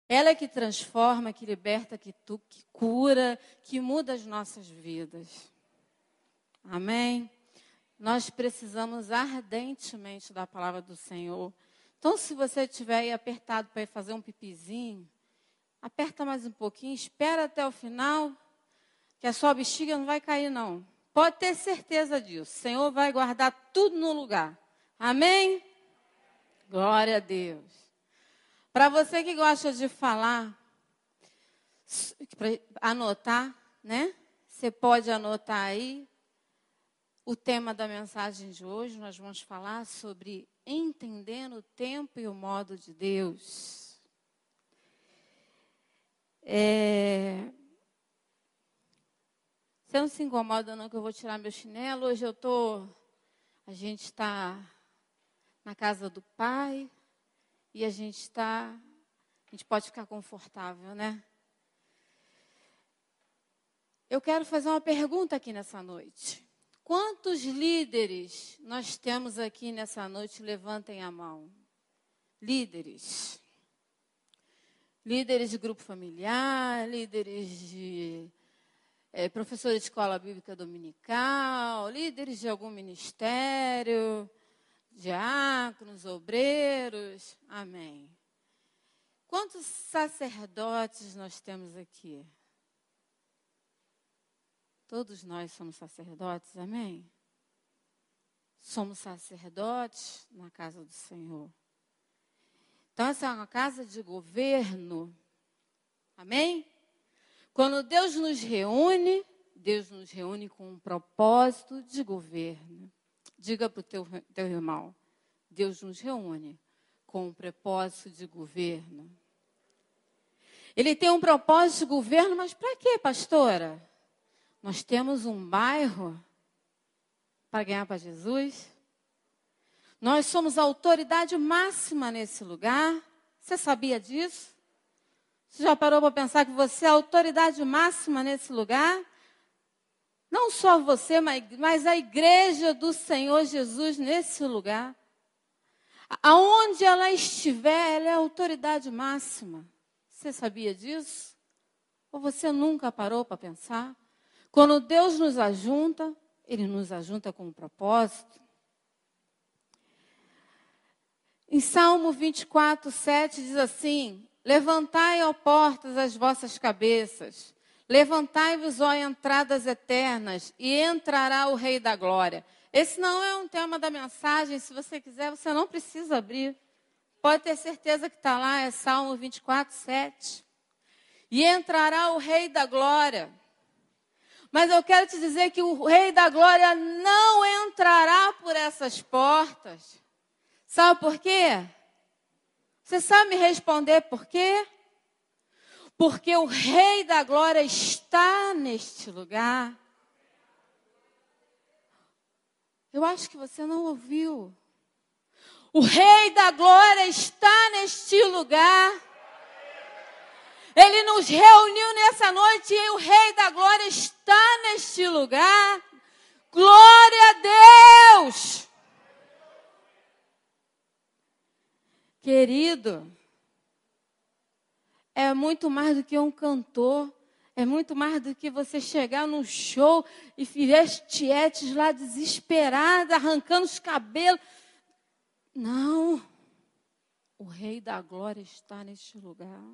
Ela é que transforma, que liberta, que cura, que muda as nossas vidas. Amém? Nós precisamos ardentemente da palavra do Senhor. Então, se você estiver aí apertado para ir fazer um pipizinho, aperta mais um pouquinho, espera até o final, que a sua bexiga não vai cair, não. Pode ter certeza disso. O Senhor vai guardar tudo no lugar. Amém? Glória a Deus. Para você que gosta de falar, para anotar, né? Você pode anotar aí o tema da mensagem de hoje. Nós vamos falar sobre entendendo o tempo e o modo de Deus. Você não se incomoda não que eu vou tirar meu chinelo? Hoje a gente está na casa do Pai e a gente pode ficar confortável, né? Eu quero fazer uma pergunta aqui nessa noite. Quantos líderes nós temos aqui nessa noite? Levantem a mão. Líderes. Líderes de grupo familiar, líderes de professores de escola bíblica dominical, líderes de algum ministério, diáconos, obreiros. Amém. Quantos sacerdotes nós temos aqui? Todos nós somos sacerdotes, amém? Somos sacerdotes na casa do Senhor. Então, essa é uma casa de governo, amém? Quando Deus nos reúne com um propósito de governo. Diga para o teu irmão, Deus nos reúne com um propósito de governo. Ele tem um propósito de governo, mas para quê, pastora? Nós temos um bairro para ganhar para Jesus. Nós somos a autoridade máxima nesse lugar. Você sabia disso? Você já parou para pensar que você é a autoridade máxima nesse lugar? Não só você, mas a igreja do Senhor Jesus nesse lugar. Aonde ela estiver, ela é a autoridade máxima. Você sabia disso? Ou você nunca parou para pensar? Quando Deus nos ajunta, Ele nos ajunta com um propósito. Em Salmo 24, 7 diz assim: levantai, ó portas, as vossas cabeças, levantai-vos, ó entradas eternas, e entrará o Rei da Glória. Esse não é um tema da mensagem, se você quiser, você não precisa abrir. Pode ter certeza que está lá, é Salmo 24, 7. E entrará o Rei da Glória. Mas eu quero te dizer que o Rei da Glória não entrará por essas portas. Sabe por quê? Você sabe me responder por quê? Porque o Rei da Glória está neste lugar. Eu acho que você não ouviu. O Rei da Glória está neste lugar. Ele nos reuniu nessa noite e o Rei da Glória está neste lugar. Glória a Deus! Querido, é muito mais do que um cantor. É muito mais do que você chegar num show e ver as tietes lá desesperadas, arrancando os cabelos. Não. O Rei da Glória está neste lugar.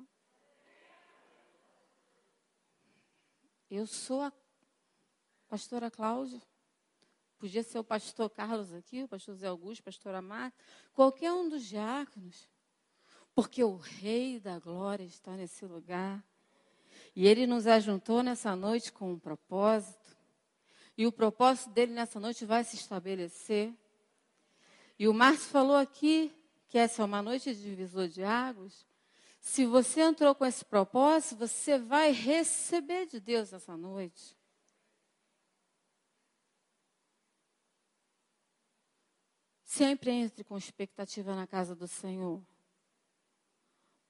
Eu sou a pastora Cláudia. Podia ser o pastor Carlos aqui, o pastor Zé Augusto, a pastora Marta, qualquer um dos diáconos. Porque o Rei da Glória está nesse lugar. E Ele nos ajuntou nessa noite com um propósito. E o propósito dele nessa noite vai se estabelecer. E o Márcio falou aqui que essa é uma noite de divisor de águas. Se você entrou com esse propósito, você vai receber de Deus essa noite. Sempre entre com expectativa na casa do Senhor.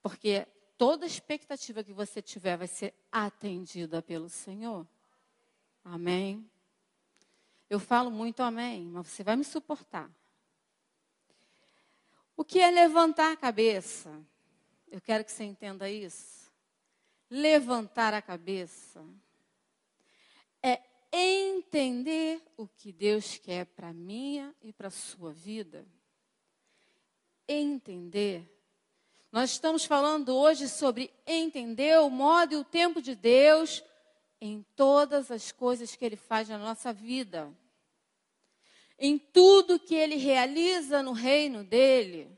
Porque toda expectativa que você tiver vai ser atendida pelo Senhor. Amém? Eu falo muito amém, mas você vai me suportar. O que é levantar a cabeça? eu quero que você entenda isso. Levantar a cabeça é entender o que Deus quer para a minha e para a sua vida. Entender. Nós estamos falando hoje sobre entender o modo e o tempo de Deus em todas as coisas que Ele faz na nossa vida. Em tudo que Ele realiza no reino dEle.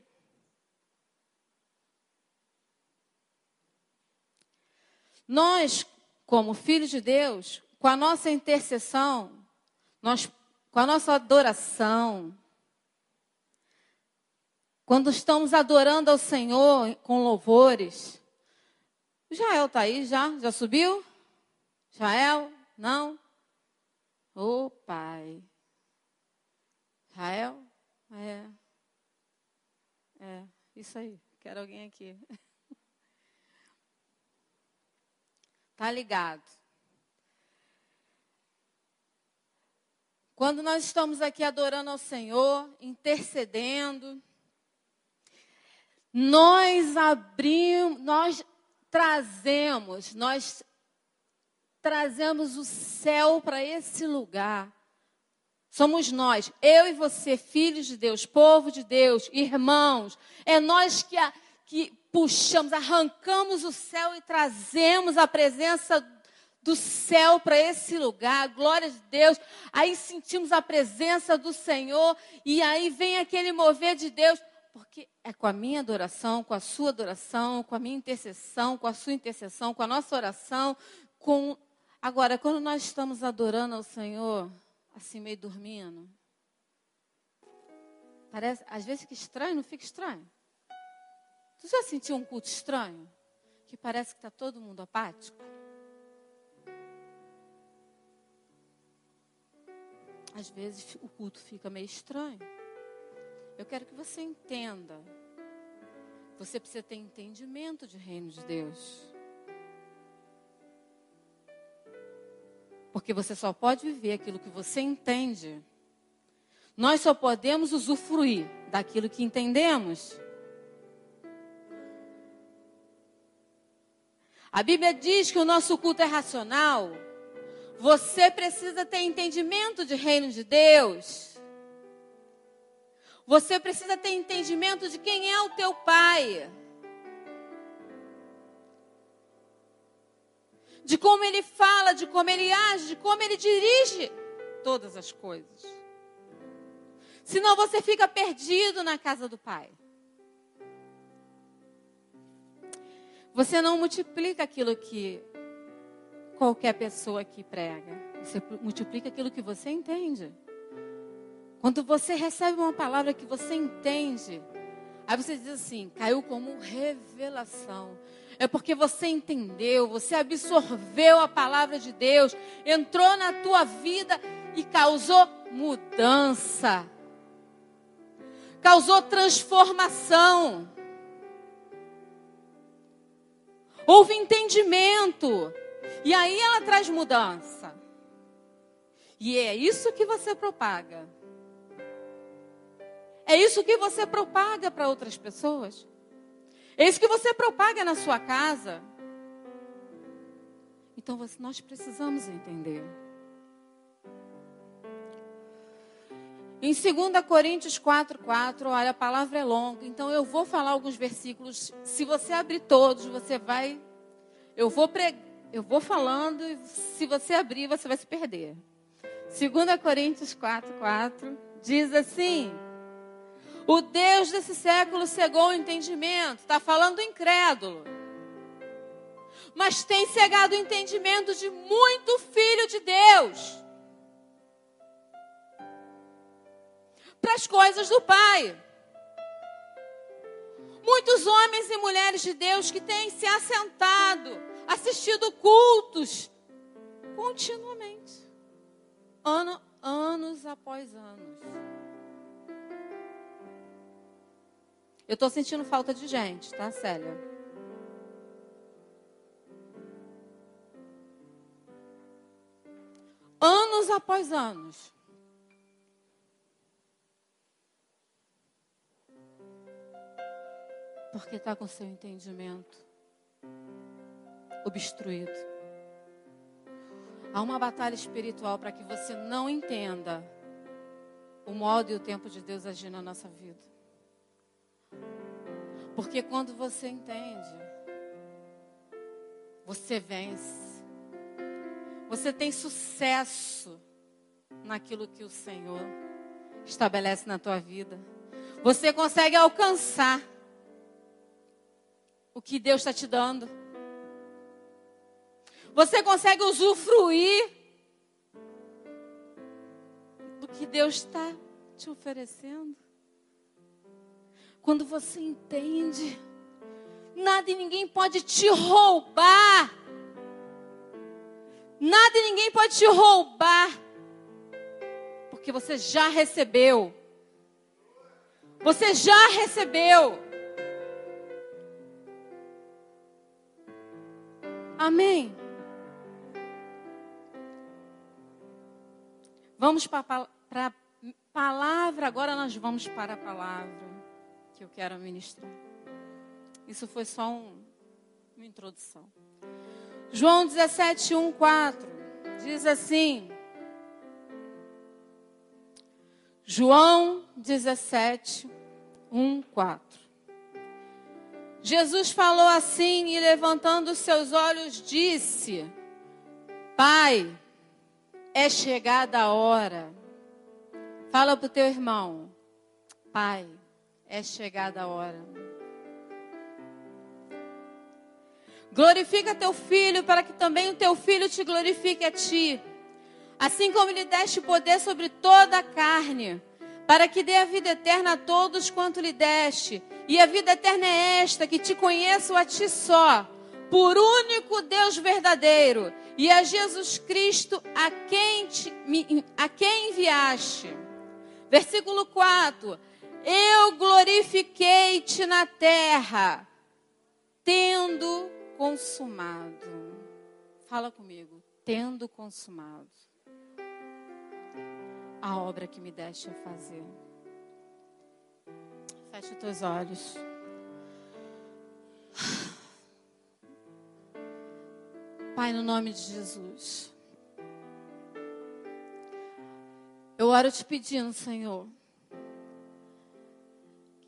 Nós, como filhos de Deus, com a nossa intercessão, com a nossa adoração, quando estamos adorando ao Senhor com louvores. O Jael está aí já? Já subiu? Jael? Não? Ô, Pai. Jael? Isso aí. Quero alguém aqui. Tá ligado? Quando nós estamos aqui adorando ao Senhor, intercedendo, nós trazemos o céu para esse lugar. Somos nós, eu e você, filhos de Deus, povo de Deus, irmãos. É nós que puxamos, arrancamos o céu e trazemos a presença do céu para esse lugar. Glória a Deus. Aí sentimos a presença do Senhor e aí vem aquele mover de Deus. Porque é com a minha adoração, com a sua adoração, com a minha intercessão, com a sua intercessão, com a nossa oração. Agora, quando nós estamos adorando ao Senhor, assim meio dormindo, parece, às vezes fica estranho, não fica estranho? Tu já sentiu um culto estranho? Que parece que está todo mundo apático? Às vezes o culto fica meio estranho. Eu quero que você entenda. Você precisa ter entendimento de reino de Deus. Porque você só pode viver aquilo que você entende. Nós só podemos usufruir daquilo que entendemos. A Bíblia diz que o nosso culto é racional. Você precisa ter entendimento de reino de Deus. Você precisa ter entendimento de quem é o teu Pai. De como Ele fala, de como Ele age, de como Ele dirige todas as coisas. Senão você fica perdido na casa do Pai. Você não multiplica aquilo que qualquer pessoa aqui prega. Você multiplica aquilo que você entende. Quando você recebe uma palavra que você entende, aí você diz assim, caiu como revelação. É porque você entendeu, você absorveu a palavra de Deus, entrou na tua vida e causou mudança. Causou transformação. Houve entendimento. E aí ela traz mudança. E é isso que você propaga. É isso que você propaga para outras pessoas. É isso que você propaga na sua casa. Então nós precisamos entender. Em 2 Coríntios 4:4, olha, a palavra é longa, então eu vou falar alguns versículos. Se você abrir todos, você vai... Eu vou falando e se você abrir, você vai se perder. 2 Coríntios 4:4 diz assim: o Deus desse século cegou o entendimento. Está falando do incrédulo. Mas tem cegado o entendimento de muito filho de Deus. Para as coisas do Pai. Muitos homens e mulheres de Deus que têm se assentado, assistido cultos, continuamente. Anos após anos. Eu estou sentindo falta de gente, tá, Célia? Anos após anos. porque está com seu entendimento obstruído. Há uma batalha espiritual para que você não entenda o modo e o tempo de Deus agir na nossa vida. Porque quando você entende, você vence. Você tem sucesso naquilo que o Senhor estabelece na tua vida. Você consegue alcançar o que Deus está te dando. Você consegue usufruir do que Deus está te oferecendo. Quando você entende, nada e ninguém pode te roubar. Nada e ninguém pode te roubar. Porque você já recebeu. Você já recebeu. Amém. Vamos para a palavra. Agora nós vamos para a palavra que eu quero ministrar. Isso foi só uma introdução. João 17, 1, 4. Diz assim. João 17, 1, 4. Jesus falou assim e levantando os seus olhos disse: Pai, é chegada a hora. Fala para o teu irmão: Pai, é chegada a hora. Glorifica teu filho, para que também o teu filho te glorifique a ti. Assim como lhe deste poder sobre toda a carne, para que dê a vida eterna a todos quanto lhe deste. E a vida eterna é esta, que te conheçam a ti só, por único Deus verdadeiro, e a Jesus Cristo a quem enviaste. Versículo 4. Eu glorifiquei-te na terra, tendo consumado. Fala comigo. Tendo consumado a obra que me deste a fazer. Feche os teus olhos. Pai, no nome de Jesus, eu oro te pedindo, Senhor,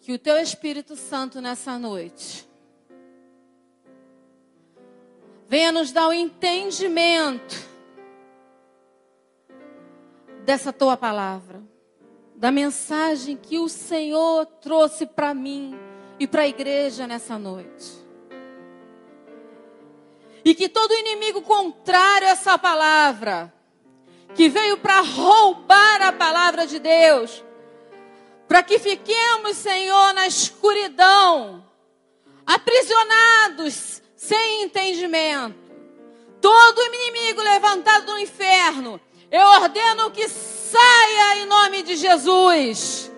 que o teu Espírito Santo nessa noite venha nos dar o entendimento dessa tua palavra, da mensagem que o Senhor trouxe para mim e para a igreja nessa noite. E que todo inimigo contrário a essa palavra, que veio para roubar a palavra de Deus, para que fiquemos, Senhor, na escuridão, aprisionados, sem entendimento. Todo inimigo levantado no inferno, eu ordeno que saia em nome de Jesus.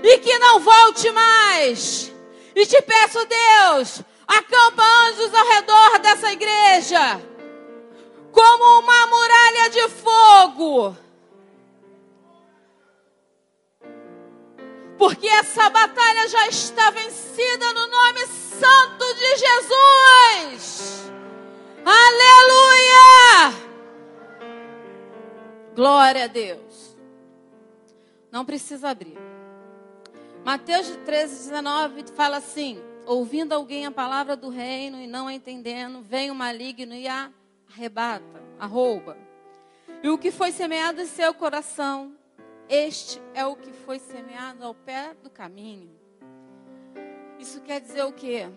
E que não volte mais. E te peço, Deus, acampa anjos ao redor dessa igreja, como uma muralha de fogo. Porque essa batalha já está vencida no nome santo de Jesus. Aleluia! Glória a Deus. Não precisa abrir. Mateus 13:19 fala assim: ouvindo alguém a palavra do reino e não a entendendo, vem o maligno e a arrebata, a rouba. E o que foi semeado em seu coração, este é o que foi semeado ao pé do caminho. Isso quer dizer o quê?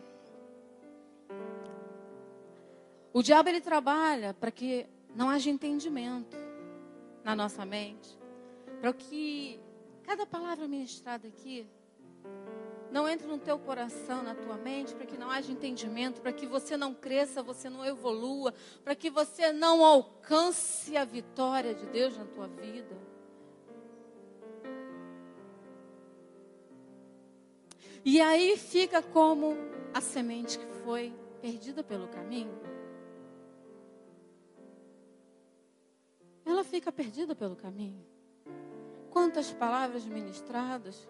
O diabo, ele trabalha para que não haja entendimento na nossa mente, para que cada palavra ministrada aqui não entre no teu coração, na tua mente, para que não haja entendimento, para que você não cresça, você não evolua, para que você não alcance a vitória de Deus na tua vida. E aí fica como a semente que foi perdida pelo caminho. Ela fica perdida pelo caminho. Quantas palavras ministradas,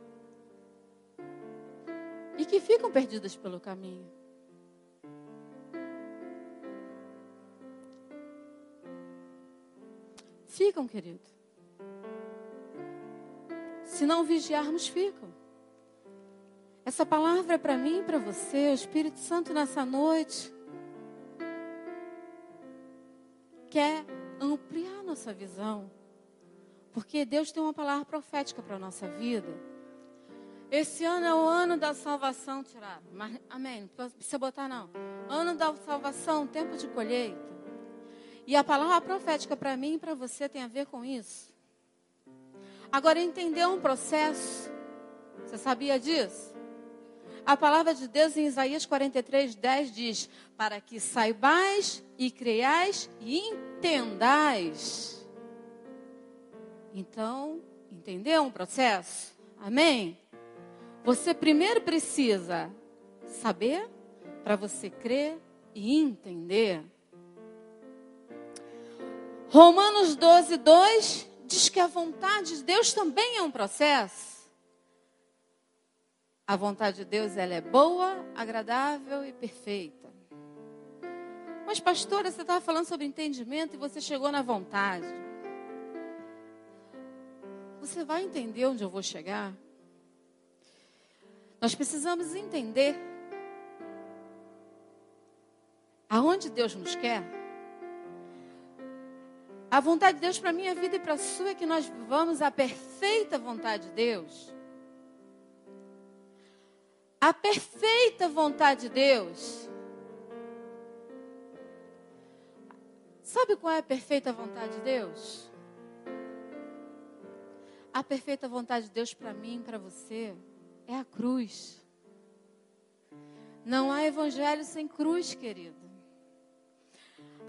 e que ficam perdidas pelo caminho. Ficam, querido. Se não vigiarmos, ficam. Essa palavra é para mim e para você. O Espírito Santo nessa noite quer ampliar nossa visão. Porque Deus tem uma palavra profética para a nossa vida. Esse ano é o ano da salvação, tirado. Mas, amém, não precisa botar não. Ano da salvação, tempo de colheita. E a palavra profética para mim e para você tem a ver com isso. Agora, entender um processo. Você sabia disso? A palavra de Deus em Isaías 43:10 diz: para que saibais e creiais e entendais. Então, entendeu um processo? Amém? Você primeiro precisa saber para você crer e entender. Romanos 12:2 diz que a vontade de Deus também é um processo. A vontade de Deus, ela é boa, agradável e perfeita. Mas, pastora, você estava falando sobre entendimento e você chegou na vontade. Você vai entender onde eu vou chegar? Nós precisamos entender aonde Deus nos quer. A vontade de Deus para a minha vida e para a sua é que nós vivamos a perfeita vontade de Deus. A perfeita vontade de Deus. Sabe qual é a perfeita vontade de Deus? A perfeita vontade de Deus para mim e para você é a cruz. Não há evangelho sem cruz, querido.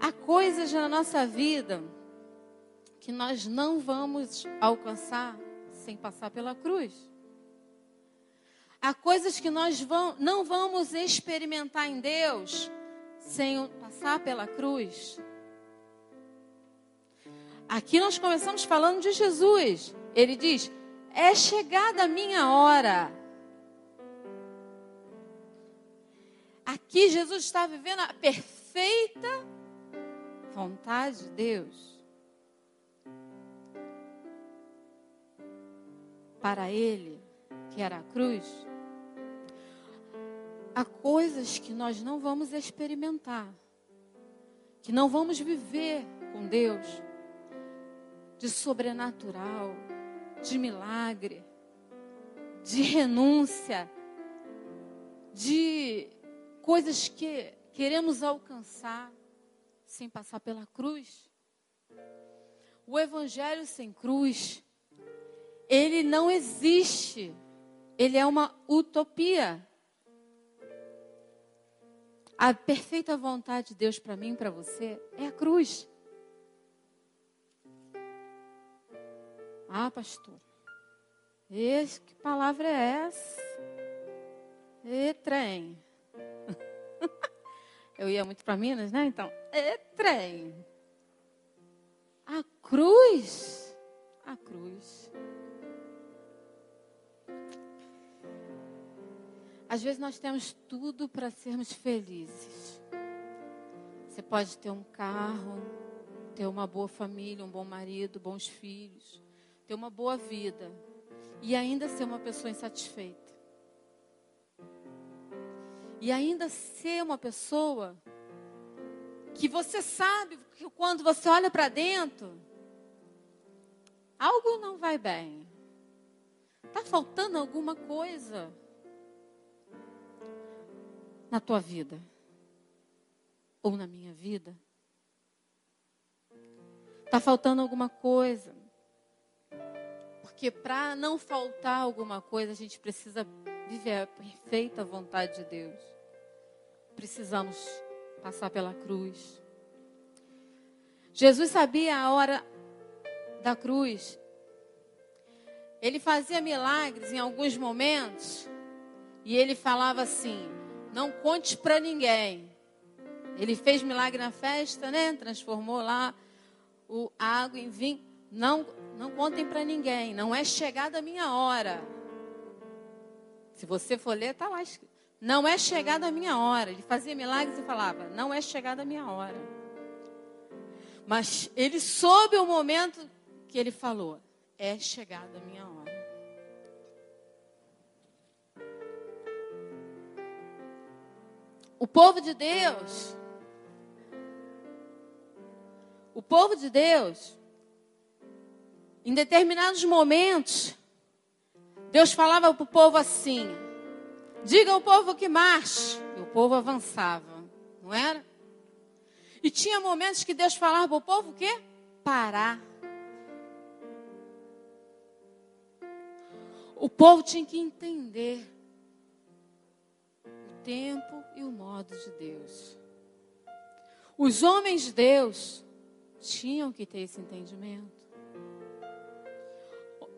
Há coisas na nossa vida que nós não vamos alcançar sem passar pela cruz. Há coisas que nós não vamos experimentar em Deus sem passar pela cruz. Aqui nós começamos falando de Jesus. Ele diz: é chegada a minha hora. Aqui Jesus está vivendo a perfeita vontade de Deus. Para ele, que era a cruz, há coisas que nós não vamos experimentar, que não vamos viver com Deus, de sobrenatural, de milagre, de renúncia, de coisas que queremos alcançar sem passar pela cruz. O evangelho sem cruz, ele não existe. Ele é uma utopia. A perfeita vontade de Deus para mim e para você é a cruz. Ah, pastor, que palavra é essa? Trem. Eu ia muito para Minas, né? Então, trem. A cruz. A cruz. Às vezes nós temos tudo para sermos felizes. Você pode ter um carro, ter uma boa família, um bom marido, bons filhos, ter uma boa vida e ainda ser uma pessoa insatisfeita. E ainda ser uma pessoa que você sabe que quando você olha para dentro, algo não vai bem. Está faltando alguma coisa na tua vida ou na minha vida. Está faltando alguma coisa. Porque para não faltar alguma coisa, a gente precisa viver a perfeita vontade de Deus. Precisamos passar pela cruz. Jesus sabia a hora da cruz. Ele fazia milagres em alguns momentos. E ele falava assim: não conte para ninguém. Ele fez milagre na festa, né? Transformou lá a água em vinho. Não contem para ninguém. Não é chegada a minha hora. Se você for ler, está lá escrito. Não é chegada a minha hora. Ele fazia milagres e falava, não é chegada a minha hora. Mas ele soube o momento que ele falou, é chegada a minha hora. O povo de Deus, em determinados momentos, Deus falava para o povo assim, diga ao povo que marche. E o povo avançava, não era? E tinha momentos que Deus falava para o povo o quê? Parar. O povo tinha que entender o tempo e o modo de Deus. Os homens de Deus tinham que ter esse entendimento.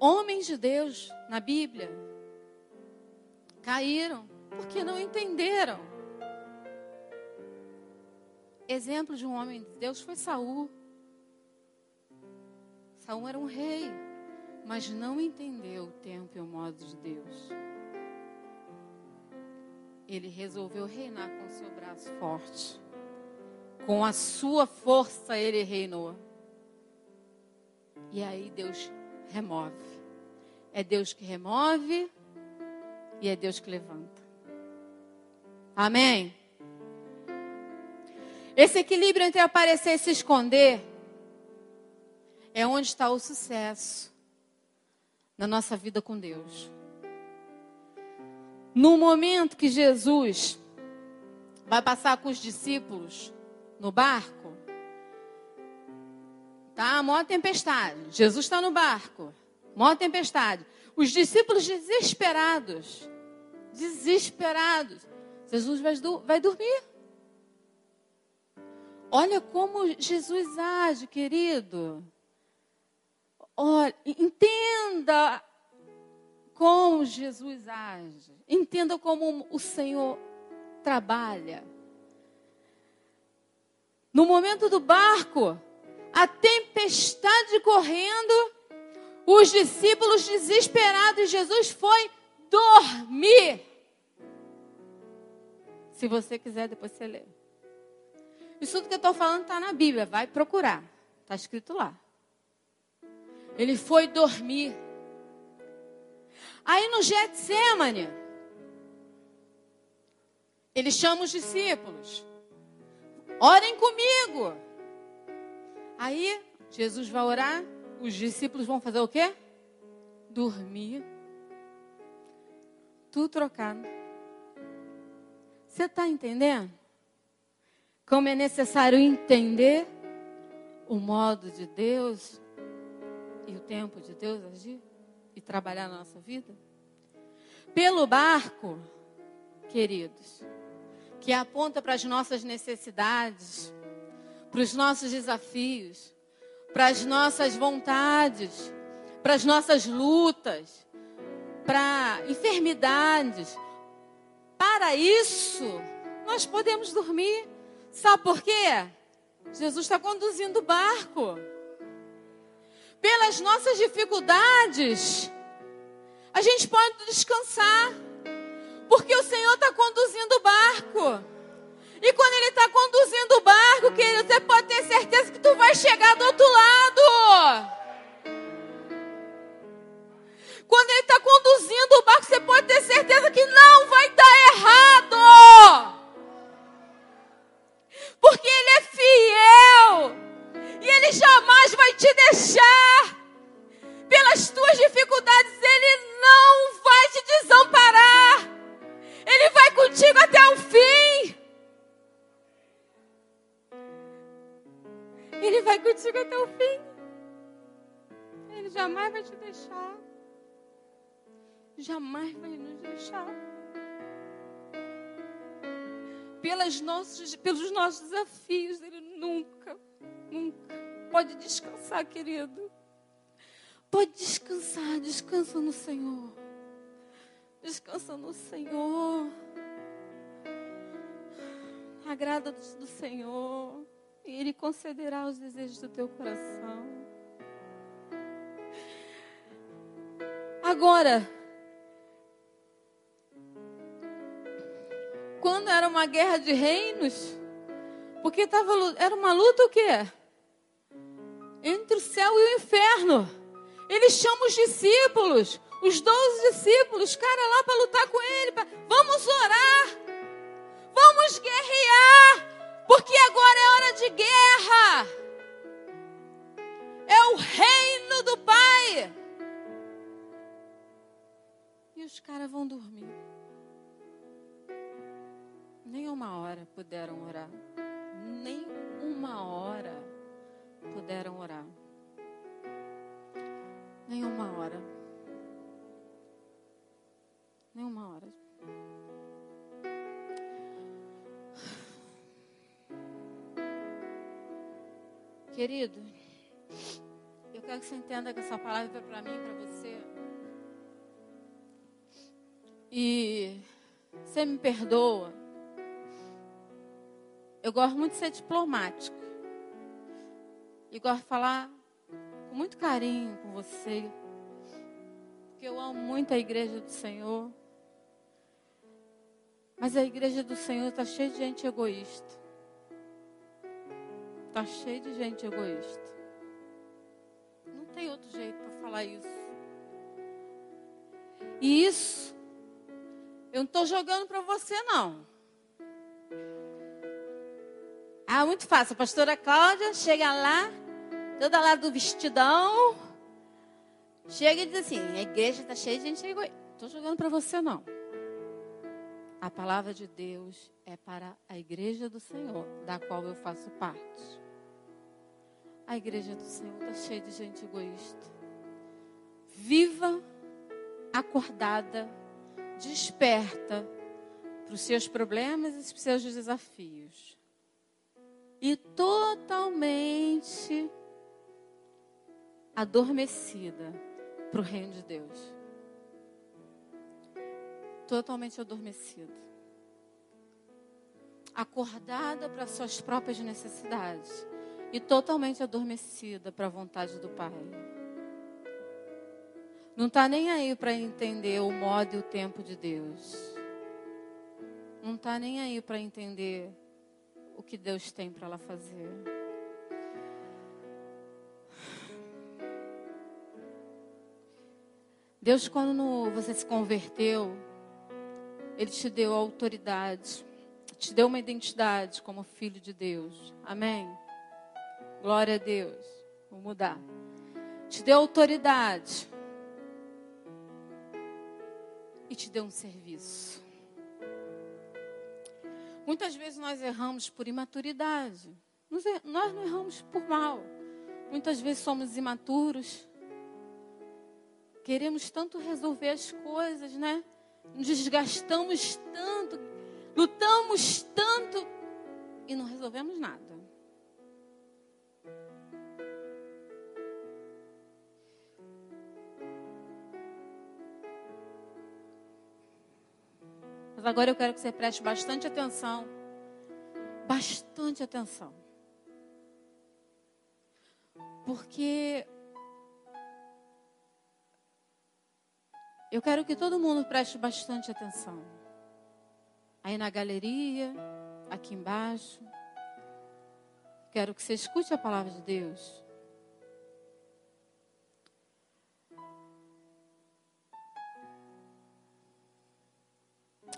Homens de Deus na Bíblia caíram porque não entenderam. Exemplo de um homem de Deus foi Saul. Saul era um rei, mas não entendeu o tempo e o modo de Deus. Ele resolveu reinar com o seu braço forte. Com a sua força ele reinou. E aí Deus remove. É Deus que remove e é Deus que levanta. Amém? Esse equilíbrio entre aparecer e se esconder é onde está o sucesso na nossa vida com Deus. No momento que Jesus vai passar com os discípulos no barco, tá? A maior tempestade. Jesus está no barco. Maior tempestade. Os discípulos desesperados. Jesus vai dormir. Olha como Jesus age, querido. Olha, entenda como Jesus age. Entenda como o Senhor trabalha. No momento do barco, a tempestade correndo, os discípulos desesperados, Jesus foi dormir. Se você quiser, depois você lê. Isso tudo que eu estou falando está na Bíblia, vai procurar. Está escrito lá. Ele foi dormir. Aí no Getsêmani, ele chama os discípulos. Orem comigo. Aí Jesus vai orar, os discípulos vão fazer o quê? Dormir. Tudo trocado. Você está entendendo? Como é necessário entender o modo de Deus e o tempo de Deus agir e trabalhar na nossa vida? Pelo barco, queridos, que aponta para as nossas necessidades, para os nossos desafios, para as nossas vontades, para as nossas lutas, para enfermidades. Para isso, nós podemos dormir. Sabe por quê? Jesus está conduzindo o barco. Pelas nossas dificuldades, a gente pode descansar. Porque o Senhor está conduzindo o barco. E quando Ele está conduzindo o barco, querido, você pode ter certeza que tu vai chegar do outro lado. Quando Ele está conduzindo o barco, você pode ter certeza que não vai dar errado. Porque Ele é fiel. E Ele jamais vai te deixar. Pelas tuas dificuldades, Ele não vai te desamparar. Ele vai contigo até o fim. Ele vai contigo até o fim. Ele jamais vai te deixar. Jamais vai nos deixar. Pelos nossos desafios, Ele nunca pode descansar, querido. Pode descansar, descansa no Senhor. Descansa no Senhor. Agrada-te do Senhor. E Ele concederá os desejos do teu coração. Agora, quando era uma guerra de reinos, porque era uma luta o quê? Entre o céu e o inferno. Ele chama os discípulos, os 12 discípulos, cara, lá para lutar com ele. Vamos orar, vamos guerrear, porque agora é hora de guerra. É o reino do Pai. E os caras vão dormir. Nem uma hora puderam orar. Nem uma hora puderam orar. Nem uma hora. Nem uma hora. Querido, eu quero que você entenda que essa palavra foi para mim e para você. E você me perdoa. Eu gosto muito de ser diplomática. E gosto de falar com muito carinho com você. Porque eu amo muito a igreja do Senhor. Mas a igreja do Senhor está cheia de gente egoísta. Está cheia de gente egoísta. Não tem outro jeito para falar isso. E isso, eu não estou jogando para você, não. Ah, muito fácil. A pastora Cláudia chega lá, toda lá do vestidão, chega e diz assim, a igreja está cheia de gente egoísta. Não estou jogando para você, não. A palavra de Deus é para a igreja do Senhor, da qual eu faço parte. A igreja do Senhor está cheia de gente egoísta. Viva, acordada, desperta para os seus problemas e para os seus desafios. E totalmente adormecida para o reino de Deus. Totalmente adormecida. Acordada para suas próprias necessidades. E totalmente adormecida para a vontade do Pai. Não está nem aí para entender o modo e o tempo de Deus. Não está nem aí para entender o que Deus tem para ela fazer. Deus, quando você se converteu, Ele te deu autoridade, te deu uma identidade como filho de Deus. Amém? Glória a Deus. Vou mudar. Te deu autoridade. E te deu um serviço. Muitas vezes nós erramos por imaturidade. Nós não erramos por mal. Muitas vezes somos imaturos. Queremos tanto resolver as coisas, né? Nos desgastamos tanto. Lutamos tanto. E não resolvemos nada. Mas agora eu quero que você preste bastante atenção. Bastante atenção. Porque eu quero que todo mundo preste bastante atenção. Aí na galeria, aqui embaixo. Quero que você escute a palavra de Deus.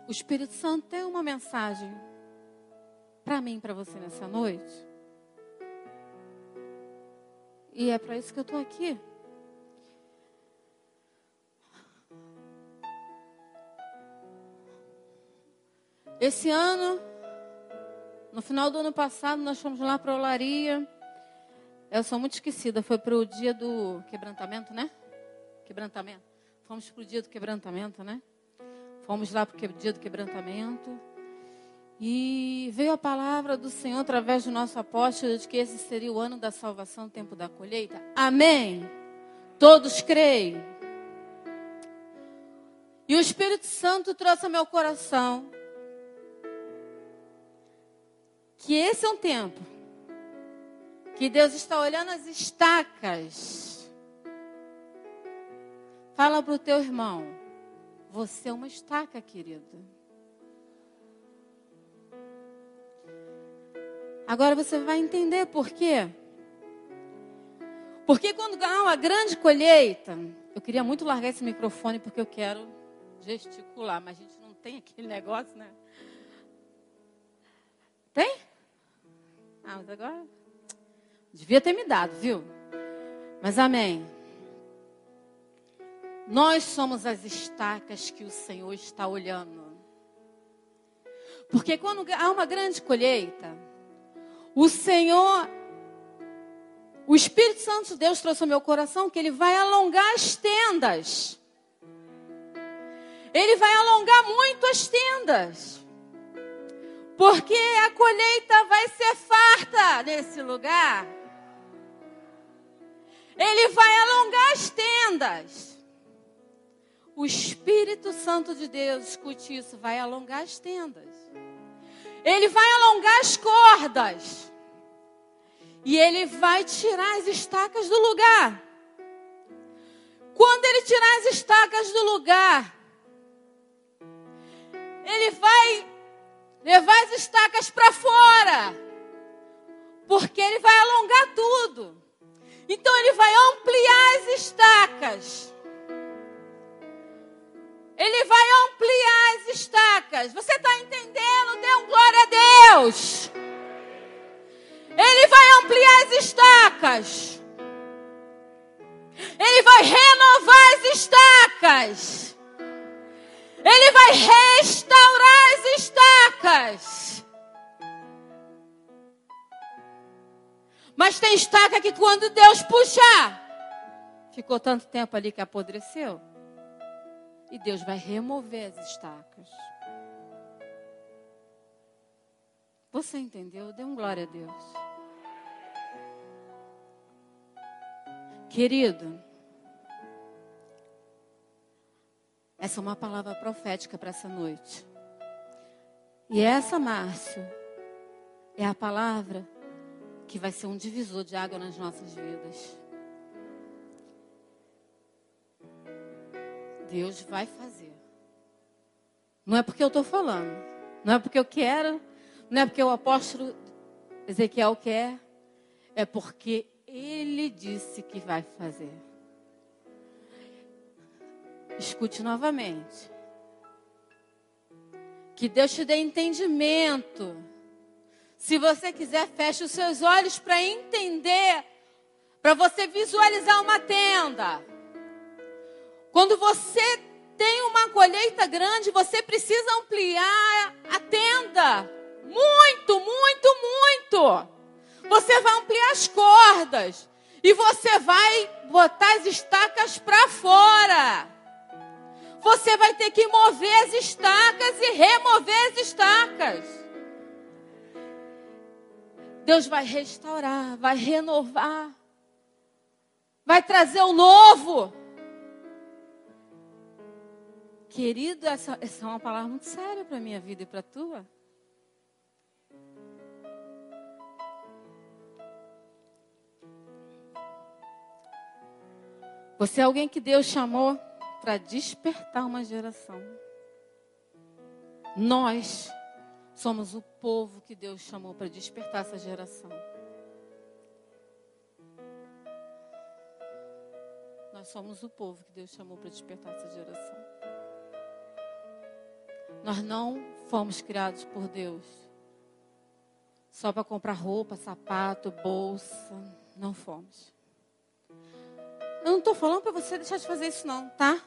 O Espírito Santo tem uma mensagem para mim e para você nessa noite. E é para isso que eu estou aqui. Esse ano, no final do ano passado, nós fomos lá para a Olaria. Eu sou muito esquecida. Foi para o dia do quebrantamento, né? Quebrantamento. Fomos para o dia do quebrantamento, né? Fomos lá para o dia do quebrantamento. E veio a palavra do Senhor através do nosso apóstolo de que esse seria o ano da salvação, o tempo da colheita. Amém? Todos creem. E o Espírito Santo trouxe ao meu coração que esse é um tempo que Deus está olhando as estacas. Fala para o teu irmão. Você é uma estaca, querido. Agora você vai entender por quê. Porque quando há uma grande colheita, eu queria muito largar esse microfone porque eu quero gesticular, mas a gente não tem aquele negócio, né? Tem? Ah, mas agora devia ter me dado, viu? Mas amém. Nós somos as estacas que o Senhor está olhando. Porque quando há uma grande colheita, o Senhor, o Espírito Santo de Deus trouxe ao meu coração que Ele vai alongar as tendas. Ele vai alongar muito as tendas. Porque a colheita vai ser farta nesse lugar. Ele vai alongar as tendas. O Espírito Santo de Deus, escute isso, vai alongar as tendas. Ele vai alongar as cordas. E Ele vai tirar as estacas do lugar. Quando Ele tirar as estacas do lugar, Ele vai levar as estacas para fora. Porque Ele vai alongar tudo. Então Ele vai ampliar as estacas. Ele vai ampliar as estacas. Você está entendendo? Dê um glória a Deus. Ele vai ampliar as estacas. Ele vai renovar as estacas. Ele vai restaurar as estacas. Mas tem estaca que quando Deus puxar, ficou tanto tempo ali que apodreceu. E Deus vai remover as estacas. Você entendeu? Dê um glória a Deus. Querido, essa é uma palavra profética para essa noite. E essa, Márcio, é a palavra que vai ser um divisor de água nas nossas vidas. Deus vai fazer. Não é porque eu estou falando. Não é porque eu quero. Não é porque o apóstolo Ezequiel quer. É porque Ele disse que vai fazer. Escute novamente. Que Deus te dê entendimento. Se você quiser, feche os seus olhos para entender. Para você visualizar uma tenda. Quando você tem uma colheita grande, você precisa ampliar a tenda. Muito, muito, muito. Você vai ampliar as cordas. E você vai botar as estacas para fora. Você vai ter que mover as estacas e remover as estacas. Deus vai restaurar, vai renovar. Vai trazer o novo. Querido, essa é uma palavra muito séria para a minha vida e para a tua. Você é alguém que Deus chamou para despertar uma geração. Nós somos o povo que Deus chamou para despertar essa geração. Nós somos o povo que Deus chamou para despertar essa geração. Nós não fomos criados por Deus só para comprar roupa, sapato, bolsa. Não fomos. Eu não estou falando para você deixar de fazer isso não, tá?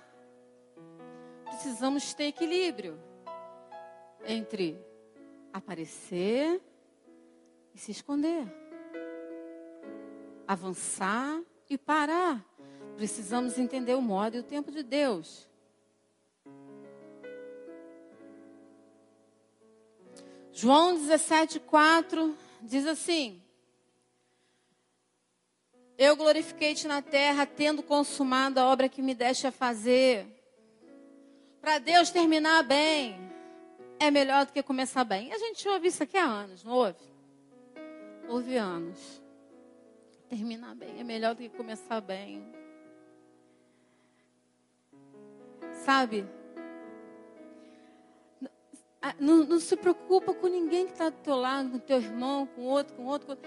Precisamos ter equilíbrio entre aparecer e se esconder. Avançar e parar. Precisamos entender o modo e o tempo de Deus. João 17:4 diz assim: eu glorifiquei-te na terra, tendo consumado a obra que me deste a fazer. Para Deus terminar bem, é melhor do que começar bem. E a gente ouve isso aqui há anos, não ouve? Ouve anos. Terminar bem é melhor do que começar bem. Sabe? Não se preocupa com ninguém que está do teu lado, com teu irmão, com outro.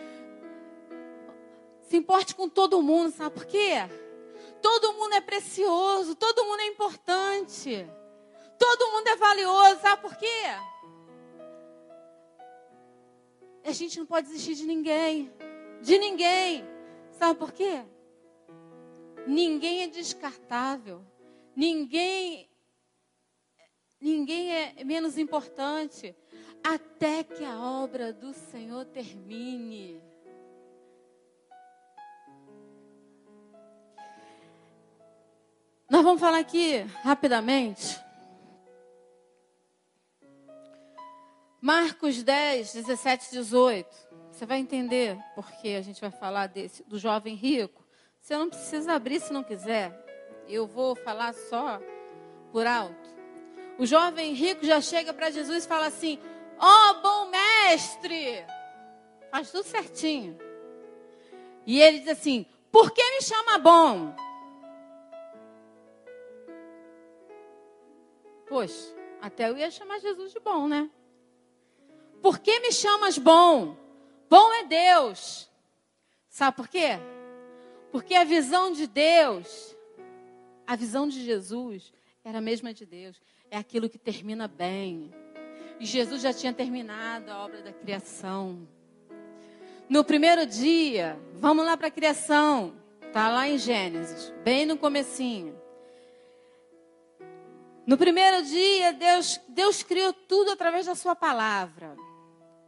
Se importe com todo mundo, sabe por quê? Todo mundo é precioso, todo mundo é importante. Todo mundo é valioso, sabe por quê? A gente não pode desistir de ninguém. De ninguém. Sabe por quê? Ninguém é descartável. Ninguém é menos importante. Até que a obra do Senhor termine. Nós vamos falar aqui rapidamente. Marcos 10, 17, 18. Você vai entender porque a gente vai falar do jovem rico. Você não precisa abrir se não quiser. Eu vou falar só por alto. O jovem rico já chega para Jesus e fala assim: ó, bom mestre! Faz tudo certinho. E ele diz assim: por que me chama bom? Poxa, até eu ia chamar Jesus de bom, né? Por que me chamas bom? Bom é Deus. Sabe por quê? Porque a visão de Deus, a visão de Jesus, era a mesma de Deus. É aquilo que termina bem. E Jesus já tinha terminado a obra da criação. No primeiro dia, vamos lá para a criação. Está lá em Gênesis, bem no comecinho. No primeiro dia, Deus criou tudo através da sua palavra.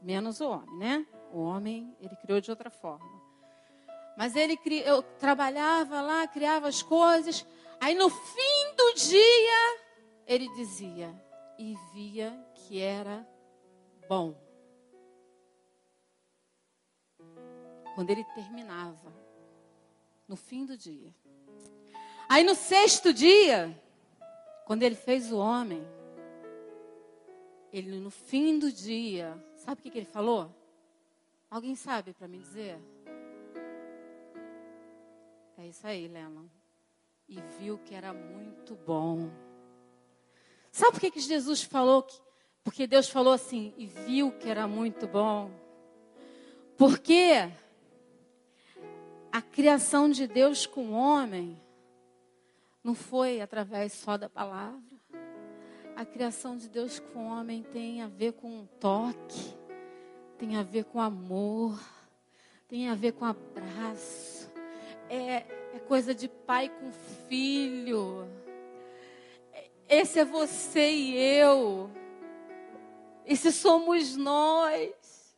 Menos o homem, né? O homem, ele criou de outra forma. Mas eu trabalhava lá, criava as coisas. Aí no fim do dia, ele dizia, e via que era bom. Quando ele terminava, no fim do dia. Aí no sexto dia, quando ele fez o homem, ele no fim do dia, sabe o que ele falou? Alguém sabe para me dizer? É isso aí, Lennon. E viu que era muito bom. Sabe por que Jesus falou? Porque Deus falou assim, e viu que era muito bom. Porque a criação de Deus com o homem não foi através só da palavra. A criação de Deus com o homem tem a ver com um toque, tem a ver com amor, tem a ver com abraço. É coisa de pai com filho. Esse é você e eu. Esse somos nós.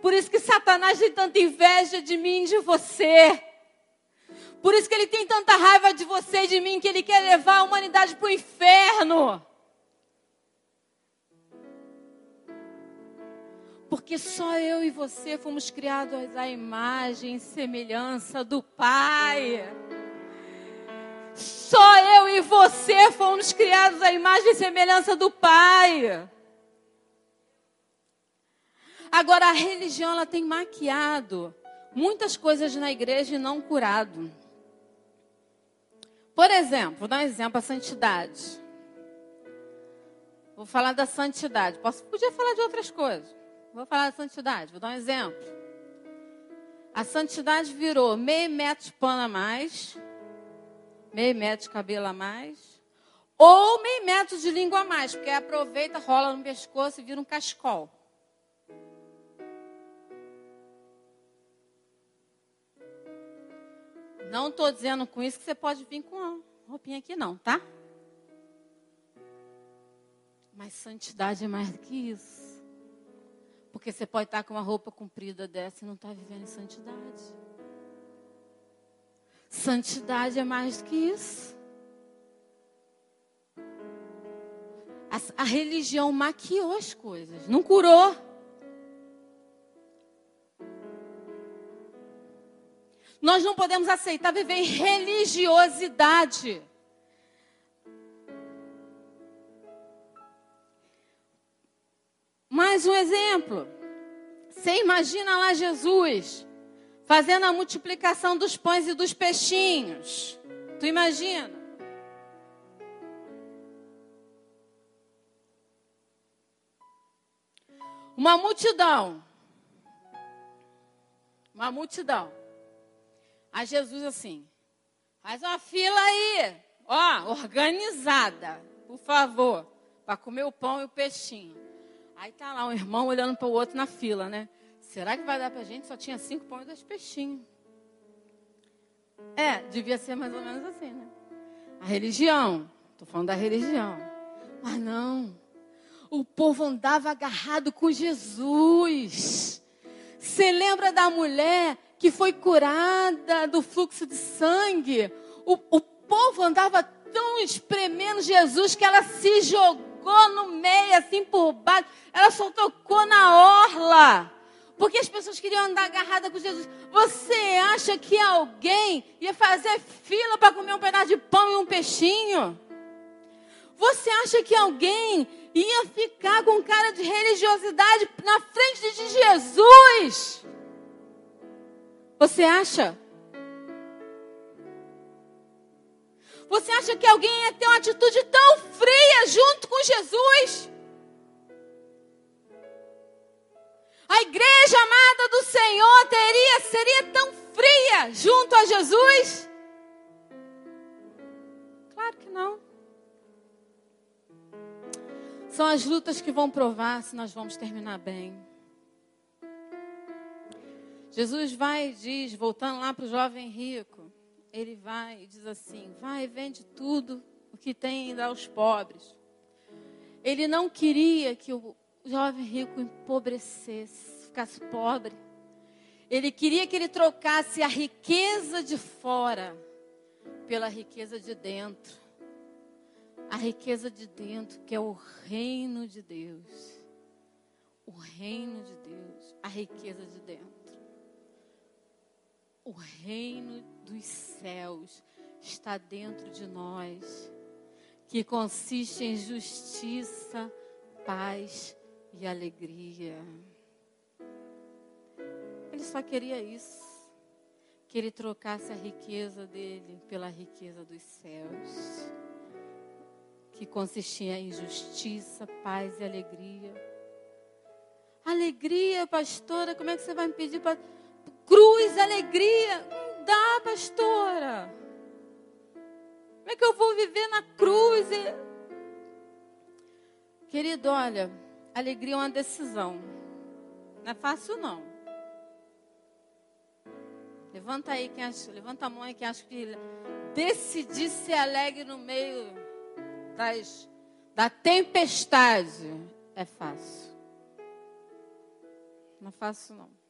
Por isso que Satanás tem tanta inveja de mim e de você. Por isso que ele tem tanta raiva de você e de mim, que ele quer levar a humanidade para o inferno. Porque só eu e você fomos criados à imagem e semelhança do Pai. Só eu e você fomos criados à imagem e semelhança do Pai. Agora, a religião, ela tem maquiado muitas coisas na igreja e não curado. Por exemplo, vou dar um exemplo, a santidade. Vou falar da santidade. Podia falar de outras coisas. Vou falar da santidade, vou dar um exemplo. A santidade virou meio metro de pano a mais, meio metro de cabelo a mais, ou meio metro de língua a mais, porque aproveita, rola no pescoço e vira um cachecol. Não estou dizendo com isso que você pode vir com uma roupinha aqui não, tá? Mas santidade é mais do que isso. Porque você pode estar com uma roupa comprida dessa e não estar vivendo em santidade. Santidade é mais do que isso. A religião maquiou as coisas, não curou. Nós não podemos aceitar viver em religiosidade. Mais um exemplo. Você imagina lá Jesus fazendo a multiplicação dos pães e dos peixinhos. Tu imagina? Uma multidão. Uma multidão. Aí Jesus assim, faz uma fila aí, ó, organizada, por favor, para comer o pão e o peixinho. Aí tá lá um irmão olhando para o outro na fila, né? Será que vai dar para a gente? Só tinha 5 pães e 2 peixinhos. Devia ser mais ou menos assim, né? A religião, estou falando da religião. Mas não, o povo andava agarrado com Jesus. Você lembra da mulher que foi curada do fluxo de sangue? O povo andava tão espremendo Jesus que ela se jogou no meio, assim por baixo. Ela só tocou na orla. Porque as pessoas queriam andar agarradas com Jesus. Você acha que alguém ia fazer fila para comer um pedaço de pão e um peixinho? Você acha que alguém ia ficar com cara de religiosidade na frente de Jesus? Você acha? Você acha que alguém ia ter uma atitude tão fria junto com Jesus? A igreja amada do Senhor seria tão fria junto a Jesus? Claro que não. São as lutas que vão provar se nós vamos terminar bem. Jesus vai e diz, voltando lá para o jovem rico, ele vai e diz assim, vai, vende tudo o que tem e dá aos pobres. Ele não queria que o jovem rico empobrecesse, ficasse pobre. Ele queria que ele trocasse a riqueza de fora pela riqueza de dentro. A riqueza de dentro, que é o reino de Deus. O reino de Deus, a riqueza de dentro. O reino dos céus está dentro de nós, que consiste em justiça, paz e alegria. Ele só queria isso, que ele trocasse a riqueza dele pela riqueza dos céus, que consistia em justiça, paz e alegria. Alegria, pastora, como é que você vai me pedir para... Cruz, alegria, não dá, pastora. Como é que eu vou viver na cruz? Querido, olha, alegria é uma decisão. Não é fácil, não. Levanta aí, levanta a mão aí quem acha que decidir ser alegre no meio da tempestade é fácil. Não é fácil, não.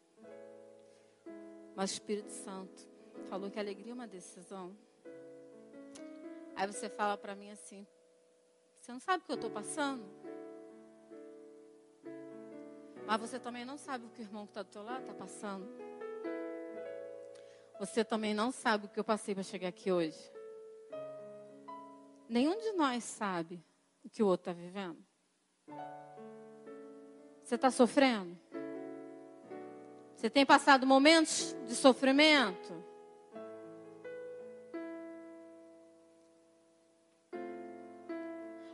Mas o Espírito Santo falou que a alegria é uma decisão. Aí você fala para mim assim, você não sabe o que eu estou passando? Mas você também não sabe o que o irmão que está do teu lado está passando? Você também não sabe o que eu passei para chegar aqui hoje? Nenhum de nós sabe o que o outro está vivendo. Você está sofrendo? Você tem passado momentos de sofrimento?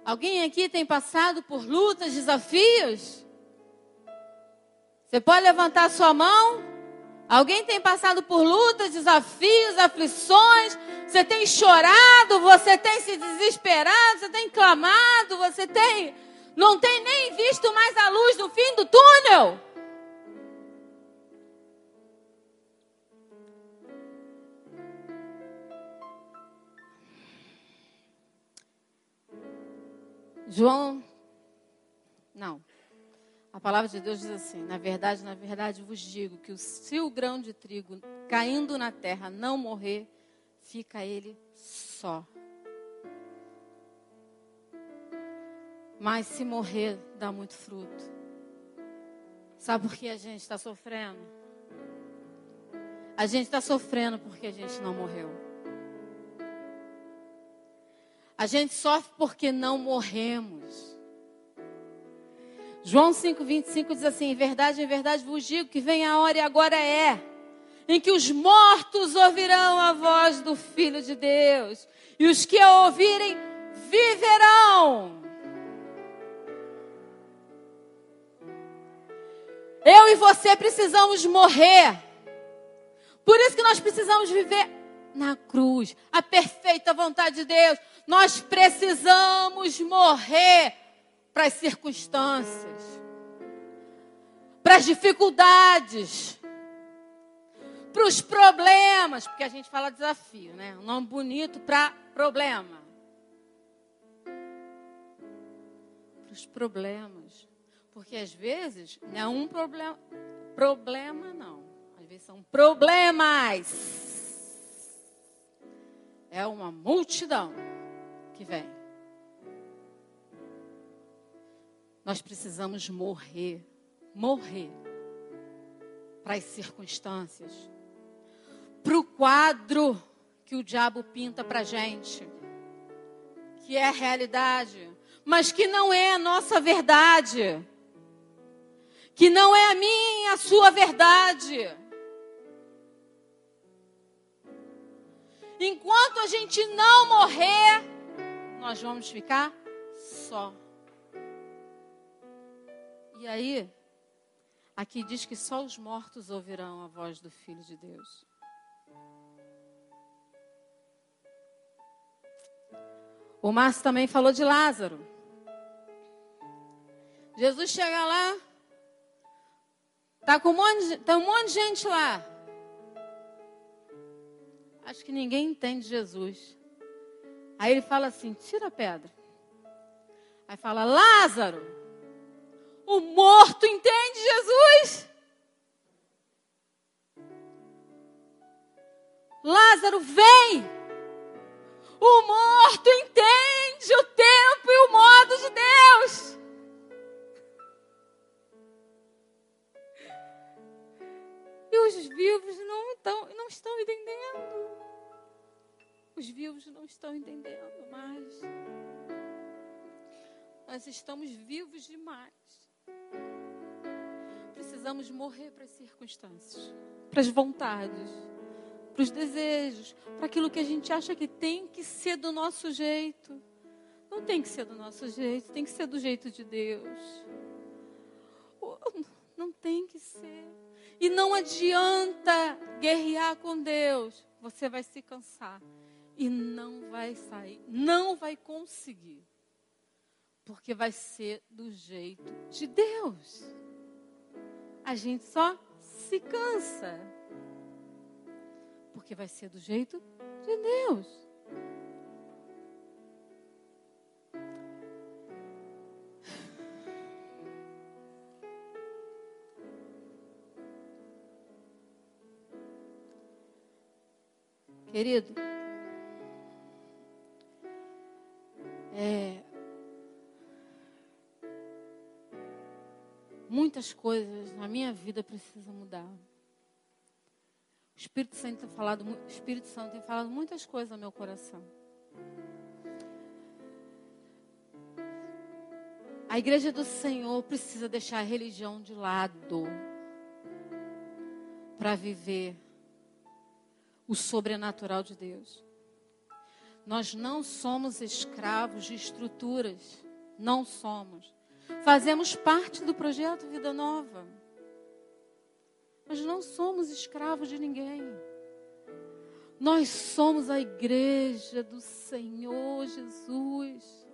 Alguém aqui tem passado por lutas, desafios? Você pode levantar a sua mão? Alguém tem passado por lutas, desafios, aflições? Você tem chorado, você tem se desesperado, você tem clamado, não tem nem visto mais a luz no fim do túnel? A palavra de Deus diz assim, na verdade vos digo que se o grão de trigo caindo na terra não morrer, fica ele só. Mas se morrer, dá muito fruto. Sabe por que a gente está sofrendo? A gente está sofrendo porque a gente não morreu. A gente sofre porque não morremos. João 5,25 diz assim, em verdade vos digo que vem a hora e agora é, em que os mortos ouvirão a voz do Filho de Deus, e os que a ouvirem viverão. Eu e você precisamos morrer. Por isso que nós precisamos viver na cruz, a perfeita vontade de Deus. Nós precisamos morrer para as circunstâncias, para as dificuldades, para os problemas, porque a gente fala desafio, né? Um nome bonito para problema. Para os problemas. Porque às vezes não é um problema não. Às vezes são problemas. É uma multidão que vem. Nós precisamos morrer para as circunstâncias, para o quadro que o diabo pinta para a gente, que é a realidade, mas que não é a nossa verdade, que não é a minha e a sua verdade. Enquanto a gente não morrer, nós vamos ficar só. E aí, aqui diz que só os mortos ouvirão a voz do Filho de Deus. O Márcio também falou de Lázaro. Jesus chega lá, tá um monte de gente lá. Acho que ninguém entende Jesus. Aí ele fala assim, tira a pedra. Aí fala, Lázaro, o morto entende Jesus? Lázaro, vem! O morto entende o tempo e o modo de Deus. E os vivos não estão entendendo. Os vivos não estão entendendo mais. Nós estamos vivos demais. Precisamos morrer para as circunstâncias, para as vontades, para os desejos, para aquilo que a gente acha que tem que ser do nosso jeito. Não tem que ser do nosso jeito, tem que ser do jeito de Deus. Não tem que ser. E não adianta guerrear com Deus. Você vai se cansar e não vai sair, não vai conseguir. Porque vai ser do jeito de Deus. A gente só se cansa. Porque vai ser do jeito de Deus. Querido, muitas coisas na minha vida precisam mudar. O Espírito Santo tem falado muitas coisas no meu coração. A igreja do Senhor precisa deixar a religião de lado para viver o sobrenatural de Deus. Nós não somos escravos de estruturas. Não somos. Fazemos parte do projeto Vida Nova. Nós não somos escravos de ninguém. Nós somos a igreja do Senhor Jesus.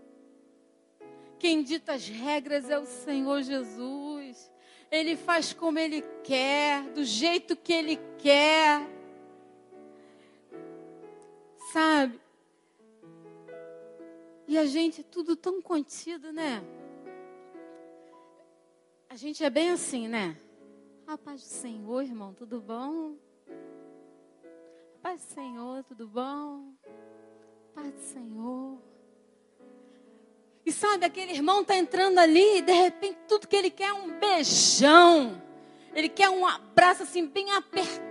Quem dita as regras é o Senhor Jesus. Ele faz como Ele quer, do jeito que Ele quer. Sabe? E a gente, tudo tão contido, né? A gente é bem assim, né? A paz do Senhor, irmão, tudo bom? A paz do Senhor, tudo bom? A paz do Senhor. E sabe, aquele irmão está entrando ali e de repente tudo que ele quer é um beijão. Ele quer um abraço assim, bem apertado.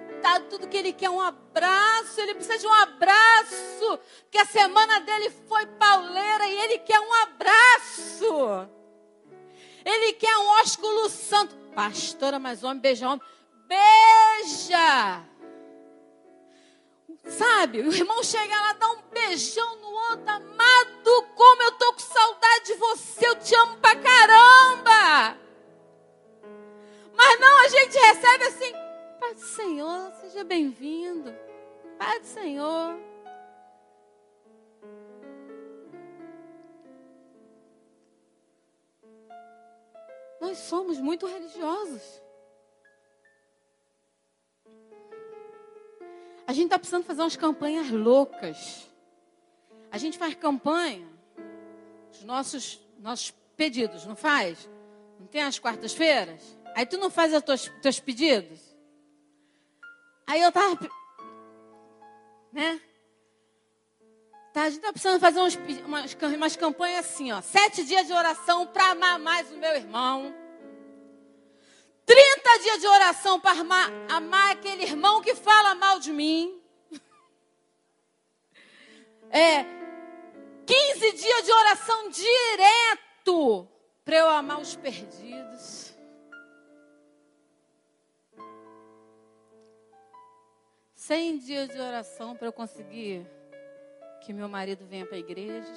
Tudo que ele quer é um abraço. Ele precisa de um abraço. Porque a semana dele foi pauleira e ele quer um abraço. Ele quer um ósculo santo. Pastora, mas homem beija homem. Beija! Sabe, o irmão chega lá, dá um beijão no outro. Amado, como eu tô com saudade de você. Eu te amo pra caramba. Mas não, a gente recebe assim, paz do Senhor, seja bem-vindo. Paz do Senhor. Nós somos muito religiosos. A gente está precisando fazer umas campanhas loucas. A gente faz campanha, os nossos pedidos, não faz? Não tem as quartas-feiras? Aí tu não faz os teus pedidos? Aí eu tava... Né? Tá, a gente está precisando fazer umas campanhas assim, ó. 7 dias de oração para amar mais o meu irmão. 30 dias de oração para amar aquele irmão que fala mal de mim. 15 dias de oração direto para eu amar os perdidos. 100 dias de oração para eu conseguir que meu marido venha para a igreja.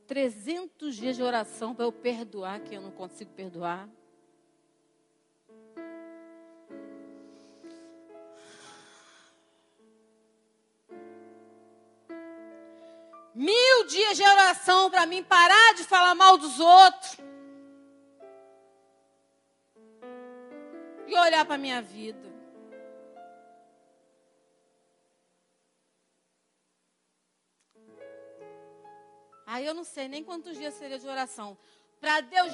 300 dias de oração para eu perdoar quem eu não consigo perdoar. Mil dias de oração para mim parar de falar mal dos outros. E olhar para a minha vida. Aí eu não sei nem quantos dias seria de oração. Para Deus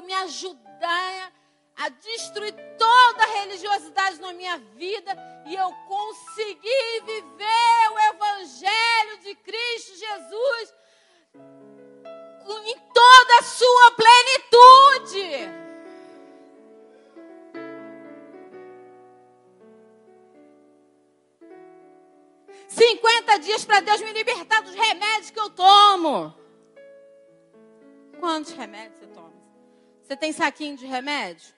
me ajudar a destruir toda a religiosidade na minha vida. E eu conseguir viver o Evangelho de Cristo Jesus em toda a sua plenitude. Dias para Deus me libertar dos remédios que eu tomo. Quantos remédios você toma? Você tem saquinho de remédio?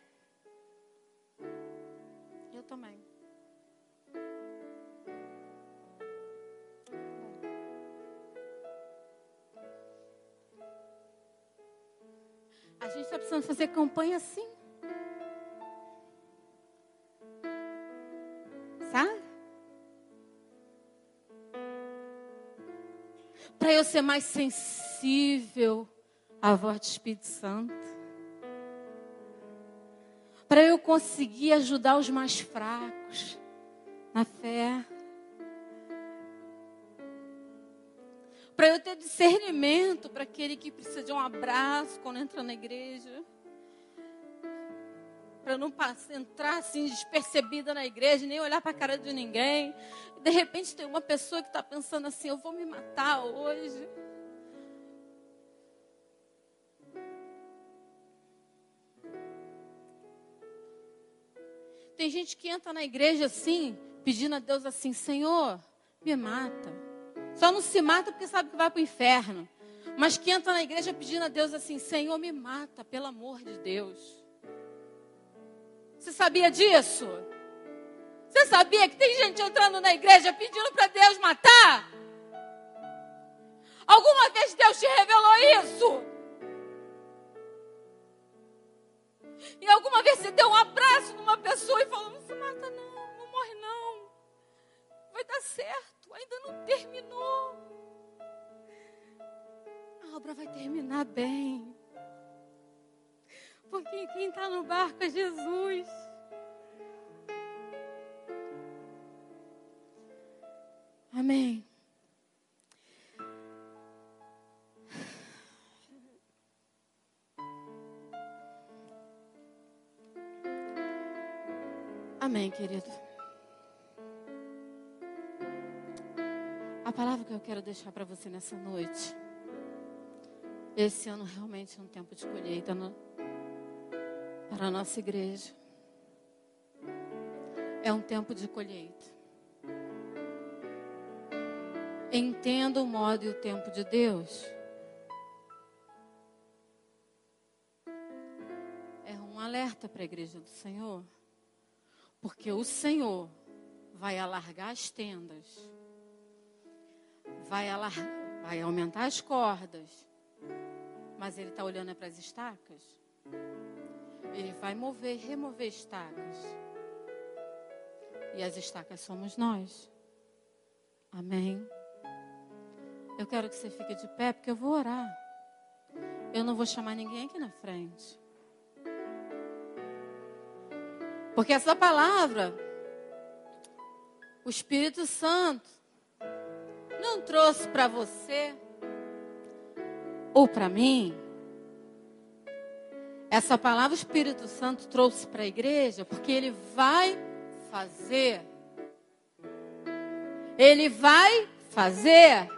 Eu também. A gente está precisando fazer campanha assim. Sabe? Para eu ser mais sensível à voz do Espírito Santo. Para eu conseguir ajudar os mais fracos na fé. Para eu ter discernimento para aquele que precisa de um abraço quando entra na igreja. Para eu não entrar assim despercebida na igreja, nem olhar para a cara de ninguém. De repente tem uma pessoa que está pensando assim, eu vou me matar hoje. Tem gente que entra na igreja assim, pedindo a Deus assim, Senhor, me mata. Só não se mata porque sabe que vai para o inferno. Mas que entra na igreja pedindo a Deus assim, Senhor, me mata, pelo amor de Deus. Você sabia disso? Você sabia que tem gente entrando na igreja pedindo para Deus matar? Alguma vez Deus te revelou isso? E alguma vez você deu um abraço numa pessoa e falou, não se mata não, não morre não. Vai dar certo, ainda não terminou. A obra vai terminar bem. Porque quem está no barco é Jesus. Amém. Amém, querido. A palavra que eu quero deixar para você nessa noite. Esse ano realmente é um tempo de colheita para a nossa igreja. É um tempo de colheita. Entenda o modo e o tempo de Deus. É um alerta para a igreja do Senhor. Porque o Senhor vai alargar as tendas. Vai aumentar as cordas. Mas Ele está olhando para as estacas. Ele vai remover estacas. E as estacas somos nós. Amém? Eu quero que você fique de pé, porque eu vou orar. Eu não vou chamar ninguém aqui na frente. Porque essa palavra, o Espírito Santo não trouxe para você ou para mim. Essa palavra o Espírito Santo trouxe para a igreja porque Ele vai fazer. Ele vai fazer.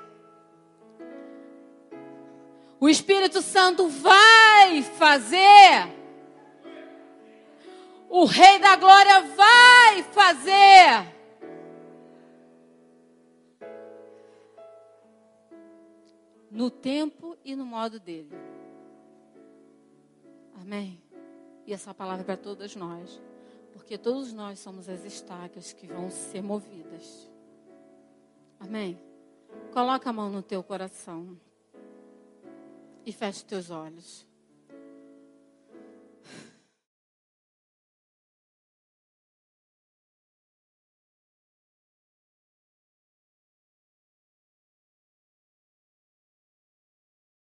O Espírito Santo vai fazer. O Rei da Glória vai fazer. No tempo e no modo dele. Amém? E essa palavra é para todas nós. Porque todos nós somos as estacas que vão ser movidas. Amém? Coloca a mão no teu coração. E feche teus olhos.